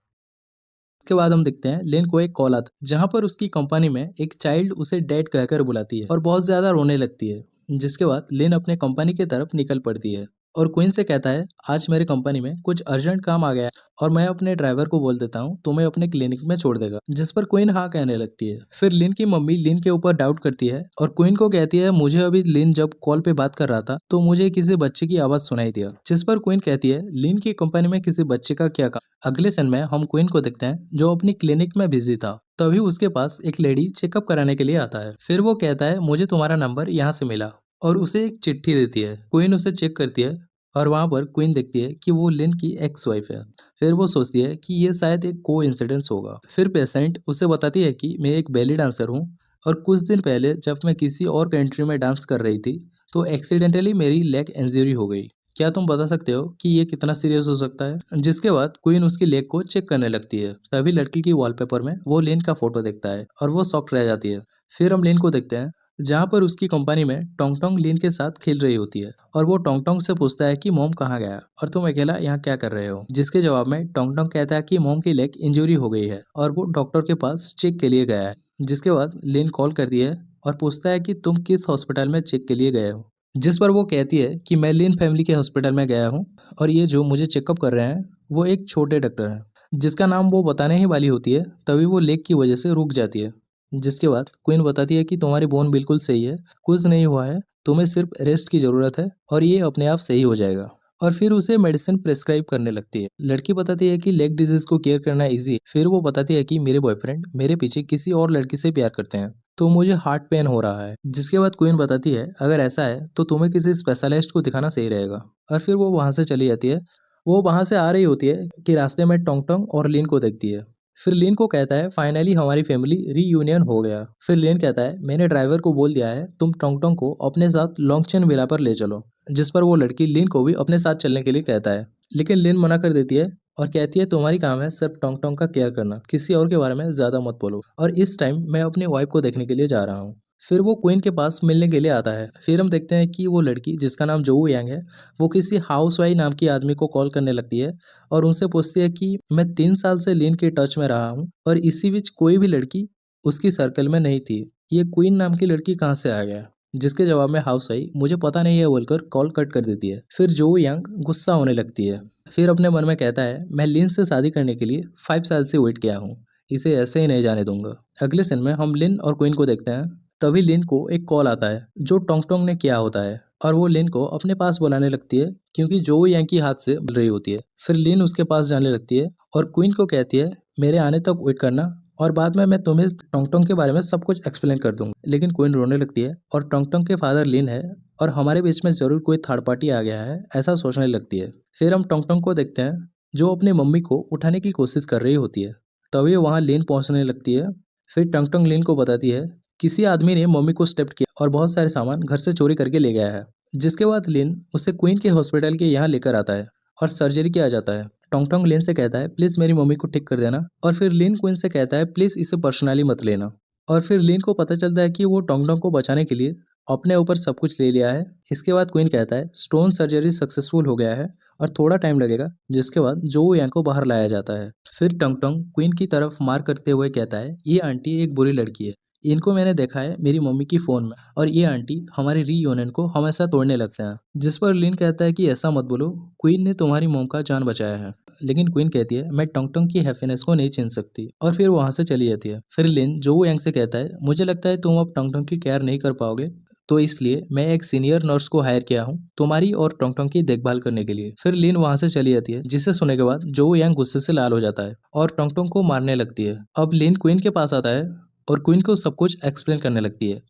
इसके बाद हम देखते हैं लेन को एक कॉल आता है जहाँ पर उसकी कंपनी में एक चाइल्ड उसे डैड कहकर बुलाती है और बहुत ज्यादा रोने लगती है। जिसके बाद लेन अपने कंपनी की तरफ निकल पड़ती है और क्वीन से कहता है, आज मेरे कंपनी में कुछ अर्जेंट काम आ गया है और मैं अपने ड्राइवर को बोल देता हूँ तुम्हें अपने क्लिनिक में छोड़ देगा। जिस पर क्वीन हाँ कहने लगती है। फिर लिन की मम्मी लिन के ऊपर डाउट करती है और क्वीन को कहती है, मुझे अभी लिन जब कॉल पे बात कर रहा था तो मुझे किसी बच्चे की आवाज सुनाई दिया। जिस पर क्वीन कहती है, लिन की कंपनी में किसी बच्चे का क्या काम। अगले सीन में हम क्वीन को देखते हैं जो अपनी क्लिनिक में बिजी था। तभी उसके पास एक लेडी चेकअप कराने के लिए आता है। फिर वो कहता है, मुझे तुम्हारा नंबर यहाँ से मिला और उसे एक चिट्ठी देती है। क्वीन उसे चेक करती है और वहां पर क्वीन देखती है कि वो लिन की एक्स वाइफ है। फिर वो सोचती है कि ये शायद एक को इंसिडेंस होगा। फिर पेशेंट उसे बताती है कि मैं एक बेली डांसर हूँ और कुछ दिन पहले जब मैं किसी और कंट्री में डांस कर रही थी तो एक्सीडेंटली मेरी लेग इंजरी हो गई। क्या तुम बता सकते हो कि ये कितना सीरियस हो सकता है। जिसके बाद क्वीन उसकी लेग को चेक करने लगती है। तभी लड़की की वॉलपेपर में वो लिन का फोटो देखता है और वो शॉक्ड रह जाती है। फिर हम लिन को देखते हैं जहाँ पर उसकी कंपनी में टोंग टोंग लिन के साथ खेल रही होती है और वो टोंग टोंग से पूछता है कि मॉम कहाँ गया और तुम अकेला यहाँ क्या कर रहे हो। जिसके जवाब में टोंग टोंग कहता है कि मॉम की लेग इंजरी हो गई है और वो डॉक्टर के पास चेक के लिए गया है। जिसके बाद लिन कॉल करती है और पूछता है कि तुम किस हॉस्पिटल में चेक के लिए गए हो। जिस पर वो कहती है कि मैं लिन फैमिली के हॉस्पिटल में गया हूँ और ये जो मुझे चेकअप कर रहे हैं वो एक छोटे डॉक्टर हैं जिसका नाम वो बताने ही वाली होती है। तभी वो लेग की वजह से रुक जाती है। जिसके बाद क्वीन बताती है कि तुम्हारी बोन बिल्कुल सही है, कुछ नहीं हुआ है, तुम्हें सिर्फ रेस्ट की जरूरत है और ये अपने आप सही हो जाएगा। और फिर उसे मेडिसिन प्रेस्क्राइब करने लगती है। लड़की बताती है कि लेग डिजीज को केयर करना इजी है। फिर वो बताती है कि मेरे बॉयफ्रेंड मेरे पीछे किसी और लड़की से प्यार करते हैं, तो मुझे हार्ट पेन हो रहा है। जिसके बाद क्वीन बताती है अगर ऐसा है तो तुम्हें किसी स्पेशलिस्ट को दिखाना सही रहेगा। और फिर वो वहां से चली जाती है। वो वहां से आ रही होती है कि रास्ते में टोंग टोंग और लिन को देखती है। फिर लिन को कहता है फाइनली हमारी फैमिली रीयूनियन हो गया। फिर लिन कहता है मैंने ड्राइवर को बोल दिया है तुम टोंग टोंग को अपने साथ लॉन्गचेन विला पर ले चलो। जिस पर वो लड़की लिन को भी अपने साथ चलने के लिए कहता है, लेकिन लिन मना कर देती है और कहती है तुम्हारी काम है सिर्फ टोंग टोंग का केयर करना, किसी और के बारे में ज्यादा मत बोलो। और इस टाइम मैं अपनी वाइफ को देखने के लिए जा रहा हूँ। फिर वो क्वीन के पास मिलने के लिए आता है। फिर हम देखते हैं कि वो लड़की जिसका नाम जोऊ यांग है, वो किसी हाउसवाइफ नाम की आदमी को कॉल करने लगती है और उनसे पूछती है कि मैं 3 साल से लिन के टच में रहा हूँ और इसी बीच कोई भी लड़की उसकी सर्कल में नहीं थी, ये क्वीन नाम की लड़की कहाँ से आ गया। जिसके जवाब में हाउसवाइफ मुझे पता नहीं है बोलकर कॉल कट कर देती है। फिर जो यंग गुस्सा होने लगती है। फिर अपने मन में कहता है मैं लिन से शादी करने के लिए 5 साल से वेट किया हूँ, इसे ऐसे ही नहीं जाने दूंगा। अगले सीन में हम लिन और क्वीन को देखते हैं। तभी लिन को एक कॉल आता है जो टोंग टोंग ने किया होता है और वो लिन को अपने पास बुलाने लगती है क्योंकि जो यांग की हाथ से मिल रही होती है। फिर लिन उसके पास जाने लगती है और क्वीन को कहती है मेरे आने तक वेट करना और बाद में मैं तुम्हें टोंग टोंग के बारे में सब कुछ एक्सप्लेन कर दूंगा। लेकिन क्वीन रोने लगती है और टोंग टोंग के फादर लिन है और हमारे बीच में जरूर कोई थर्ड पार्टी आ गया है ऐसा सोचने लगती है। फिर हम टोंग टोंग को देखते हैं जो अपनी मम्मी को उठाने की कोशिश कर रही होती है। तभी वहाँ लिन पहुंचने लगती है। फिर टोंग टोंग लिन को बताती है किसी आदमी ने मम्मी को स्टेप किया और बहुत सारे सामान घर से चोरी करके ले गया है। जिसके बाद लिन उसे क्वीन के हॉस्पिटल के यहाँ लेकर आता है और सर्जरी किया जाता है। टोंग टोंग लिन से कहता है प्लीज मेरी मम्मी को ठीक कर देना और फिर लिन क्वीन से कहता है प्लीज इसे पर्सनली मत लेना। और फिर लिन को पता चलता है कि वो टोंग टोंग को बचाने के लिए अपने ऊपर सब कुछ ले लिया है। इसके बाद क्वीन कहता है स्टोन सर्जरी सक्सेसफुल हो गया है और थोड़ा टाइम लगेगा। जिसके बाद जो यांग को बाहर लाया जाता है। फिर टोंग टोंग क्वीन की तरफ मार करते हुए कहता है ये आंटी एक बुरी लड़की है, इनको मैंने देखा है मेरी मम्मी की फोन में और ये आंटी हमारे रीयूनियन को हमेशा तोड़ने लगते हैं। जिस पर लिन कहता है कि ऐसा मत बोलो, क्वीन ने तुम्हारी मोम का जान बचाया है। लेकिन क्वीन कहती है मैं टोंग टोंग की हैप्पीनेस को नहीं छीन सकती और फिर वहां से चली जाती है। फिर लिन जो यांग से कहता है मुझे लगता है तुम अब टोंग टोंग की केयर नहीं कर पाओगे, तो इसलिए मैं एक सीनियर नर्स को हायर किया हूँ तुम्हारी और टोंग टोंग की देखभाल करने के लिए। फिर लिन वहां से चली जाती है जिसे सुनने के बाद जो यांग गुस्से से लाल हो जाता है और टोंग टोंग को मारने लगती है। अब लिन क्वीन के पास आता है और क्वीन को सब कुछ एक्सप्लेन करने लगती है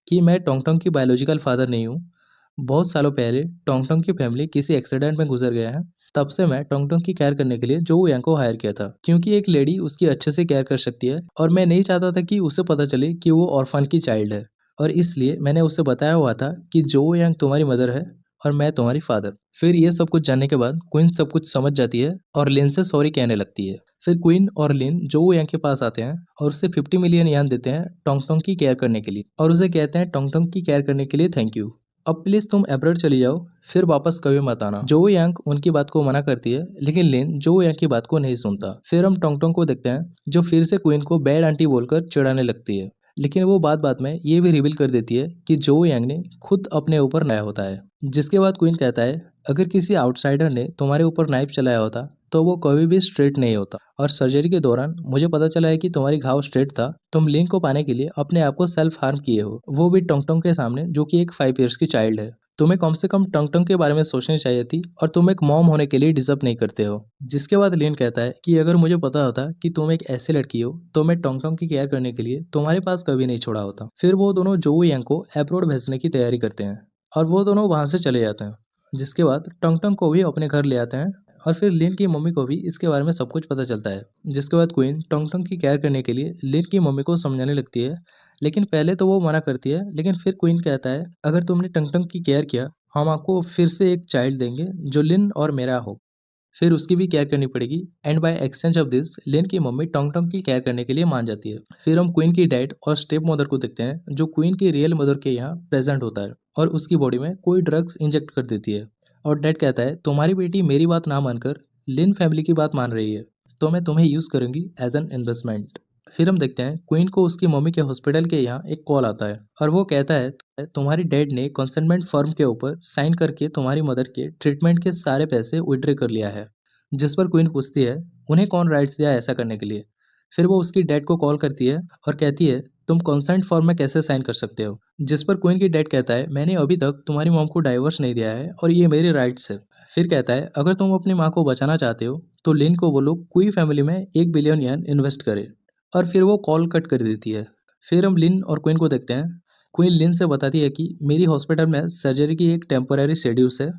कि मैं टोंग टोंग की बायोलॉजिकल फादर नहीं हूँ। बहुत सालों पहले टोंग टोंग की फैमिली किसी एक्सीडेंट में गुजर गया है। तब से मैं टोंग टोंग की केयर करने के लिए जो यांग को हायर किया था क्योंकि एक लेडी उसकी अच्छे से केयर कर सकती है और मैं नहीं चाहता था कि उसे पता चले कि वो ऑर्फन की चाइल्ड है। और इसलिए मैंने उसे बताया हुआ था कि जो यांग तुम्हारी मदर है और मैं तुम्हारी फादर। फिर ये सब कुछ जानने के बाद क्वीन सब कुछ समझ जाती है और लिन से सॉरी कहने लगती है। फिर क्वीन और लिन जो यांग के पास आते हैं और उसे 50 मिलियन यान देते हैं टोंग टोंग की केयर करने के लिए और उसे कहते हैं टोंग टोंग की केयर करने के लिए थैंक यू। अब प्लीज तुम अब्रॉड चली जाओ, फिर वापस कभी मत आना। जो यांग उनकी बात को मना करती है लेकिन लिन जो यांग की बात को नहीं सुनता। फिर हम टोंग टोंग को देखते हैं जो फिर से क्वीन को बैड आंटी बोलकर चिढ़ाने लगती है। लेकिन वो बात बात में ये भी रिवील कर देती है कि जो यांग ने खुद अपने ऊपर लाया होता है। जिसके बाद क्वीन कहता है अगर किसी आउटसाइडर ने तुम्हारे ऊपर नाइफ चलाया होता तो वो कभी भी स्ट्रेट नहीं होता और सर्जरी के दौरान मुझे पता चला है कि तुम्हारी घाव स्ट्रेट था। तुम लिन को पाने के लिए अपने आप को सेल्फ हार्म किए हो, वो भी टोंग टोंग के सामने जो कि एक 5 ईयर्स की चाइल्ड है। तुम्हें कम से कम टोंग टोंग के बारे में सोचनी चाहिए थी और तुम एक मॉम होने के लिए डिजर्व नहीं करते हो। जिसके बाद लिन कहता है कि अगर मुझे पता होता कि तुम एक ऐसी लड़की हो तो मैं टोंग टोंग की केयर करने के लिए तुम्हारे पास कभी नहीं छोड़ा होता। फिर वो दोनों जो यांग को अब्रॉड भेजने की तैयारी करते हैं और वो दोनों वहां से चले जाते हैं। जिसके बाद टोंग टोंग को भी अपने घर ले आते हैं और फिर लिन की मम्मी को भी इसके बारे में सब कुछ पता चलता है। जिसके बाद क्वीन टोंग टोंग की केयर करने के लिए लिन की मम्मी को समझाने लगती है। लेकिन पहले तो वो मना करती है लेकिन फिर क्वीन कहता है अगर तुमने टोंग टोंग की केयर किया हम आपको फिर से एक चाइल्ड देंगे जो लिन और मेरा हो, फिर उसकी भी केयर करनी पड़ेगी। And by exchange of this लिन की मम्मी टोंग टोंग की केयर करने के लिए मान जाती है। फिर हम क्वीन की डैड और स्टेप मदर को देखते हैं जो क्वीन की रियल मदर के यहाँ प्रेजेंट होता है और उसकी बॉडी में कोई ड्रग्स इंजेक्ट कर देती है। और डैड कहता है तुम्हारी बेटी मेरी बात ना मानकर लिन फैमिली की बात मान रही है, तो मैं तुम्हें यूज करूंगी एज एन इन्वेस्टमेंट। फिर हम देखते हैं क्वीन को उसकी मम्मी के हॉस्पिटल के यहाँ एक कॉल आता है और वो कहता है तुम्हारी डैड ने कंसेंटमेंट फॉर्म के ऊपर साइन करके तुम्हारी मदर के ट्रीटमेंट के सारे पैसे विड्रॉ कर लिया है। जिस पर क्वीन पूछती है उन्हें कौन राइट्स दिया ऐसा करने के लिए। फिर वो उसकी डैड को कॉल करती है और कहती है तुम कंसेंट फॉर्म में कैसे साइन कर सकते हो। जिस पर क्वीन की डैड कहता है मैंने अभी तक तुम्हारी मॉम को डाइवोर्स नहीं दिया है और ये मेरी राइट्स है। फिर कहता है अगर तुम अपनी माँ को बचाना चाहते हो तो लिन को बोलो क्वी फैमिली में 1 बिलियन येन इन्वेस्ट करे। और फिर वो कॉल कट कर देती है। फिर हम लिन और क्वीन को देखते हैं। क्वीन लिन से बताती है कि मेरी हॉस्पिटल में सर्जरी की एक टेम्पोररी शेड्यूल्स है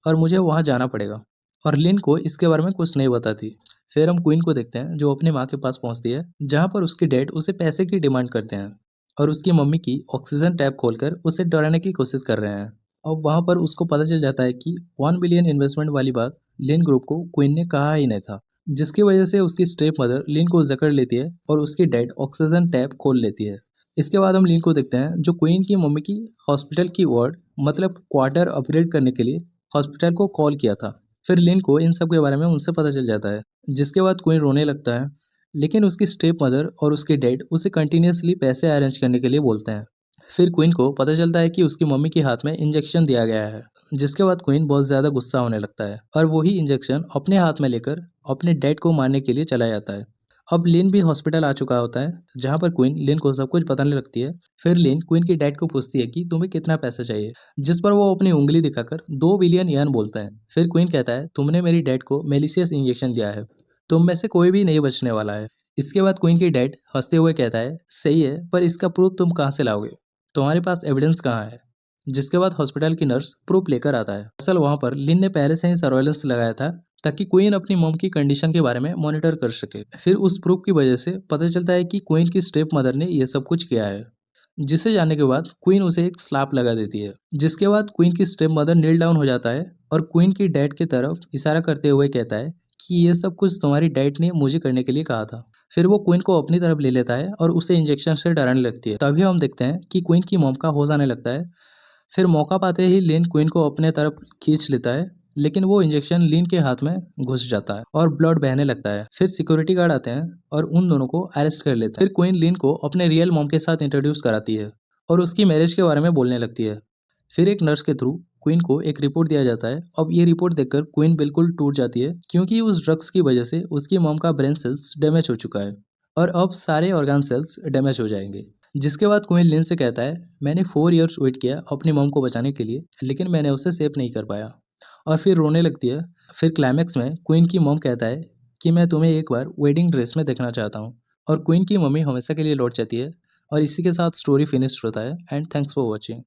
और मुझे वहाँ जाना पड़ेगा। और लिन को इसके बारे में कुछ नहीं बताती। फिर हम क्वीन को देखते हैं जो अपनी माँ के पास पहुँचती है जहाँ पर उसके डैड उसे पैसे की डिमांड करते हैं और उसकी मम्मी की ऑक्सीजन टैब खोलकर उसे डराने की कोशिश कर रहे हैं। अब वहाँ पर उसको पता चल जाता है कि 1 बिलियन इन्वेस्टमेंट वाली बात लिन ग्रुप को क्वीन ने कहा ही नहीं था, जिसकी वजह से उसकी स्टेप मदर लिन को जकड़ लेती है और उसकी डैड ऑक्सीजन टैब खोल लेती है। इसके बाद हम लिन को देखते हैं जो क्वीन की मम्मी की हॉस्पिटल की वार्ड मतलब क्वार्टर अपग्रेड करने के लिए हॉस्पिटल को कॉल किया था। फिर लिन को इन सब के बारे में उनसे पता चल जाता है, जिसके बाद क्वीन रोने लगता है। लेकिन उसकी स्टेप मदर और उसके डैड उसे कंटिन्यूसली पैसे अरेंज करने के लिए बोलते हैं। फिर क्वीन को पता चलता है कि उसकी मम्मी के हाथ में इंजेक्शन दिया गया है, जिसके बाद क्वीन बहुत ज़्यादा गुस्सा होने लगता है और वही इंजेक्शन अपने हाथ में लेकर अपने डैड को मारने के लिए चला जाता है। अब लिन भी हॉस्पिटल आ चुका होता है जहाँ पर क्वीन लिन को सब कुछ बताने लगती है। फिर लिन क्वीन की डैड को पूछती है कि तुम्हें कितना पैसा चाहिए, जिस पर वो अपनी उंगली दिखाकर 2 बिलियन येन बोलता है। फिर क्वीन कहता है तुमने मेरी डैड को मेलिशियस इंजेक्शन दिया है, तुम में से कोई भी नहीं बचने वाला है। इसके बाद क्वीन की डैड हंसते हुए कहता है सही है, पर इसका प्रूफ तुम कहाँ से लाओगे, तुम्हारे पास एविडेंस कहाँ है। जिसके बाद हॉस्पिटल की नर्स प्रूफ लेकर आता है। असल वहाँ पर लिन ने पहले से ही सर्वेलेंस लगाया था ताकि क्वीन अपनी मॉम की कंडीशन के बारे में मॉनिटर कर सके। फिर उस प्रूफ की वजह से पता चलता है कि क्वीन की स्टेप मदर ने यह सब कुछ किया है, जिसे जानने के बाद क्वीन उसे एक स्लैप लगा देती है। जिसके बाद क्वीन की स्टेप मदर नील डाउन हो जाता है और क्वीन की डैड की तरफ इशारा करते हुए कहता है कि ये सब कुछ तुम्हारी डैड ने मुझे करने के लिए कहा था। फिर वो क्वीन को अपनी तरफ ले लेता है और उसे इंजेक्शन से डराने लगती है। तभी हम देखते हैं कि क्वीन की मॉम का होश आने लगता है। फिर मौका पाते ही लिन क्वीन को अपने तरफ खींच लेता है, लेकिन वो इंजेक्शन लिन के हाथ में घुस जाता है और ब्लड बहने लगता है। फिर सिक्योरिटी गार्ड आते हैं और उन दोनों को अरेस्ट कर लेते हैं। फिर क्वीन लिन को अपने रियल मॉम के साथ इंट्रोड्यूस कराती है और उसकी मैरिज के बारे में बोलने लगती है। फिर एक नर्स के थ्रू क्वीन को एक रिपोर्ट दिया जाता है। अब ये रिपोर्ट देखकर क्वीन बिल्कुल टूट जाती है, क्योंकि उस ड्रग्स की वजह से उसकी मॉम का ब्रेन सेल्स डैमेज हो चुका है और अब सारे ऑर्गन सेल्स डैमेज हो जाएंगे। जिसके बाद क्वीन लिन से कहता है मैंने 4 इयर्स वेट किया अपनी मॉम को बचाने के लिए, लेकिन मैंने उसे सेव नहीं कर पाया। और फिर रोने लगती है। फिर क्लाइमैक्स में क्वीन की मॉम कहता है कि मैं तुम्हें एक बार वेडिंग ड्रेस में देखना चाहता हूँ। और क्वीन की मम्मी हमेशा के लिए लौट जाती है। और इसी के साथ स्टोरी फिनिश होता है। And thanks for watching.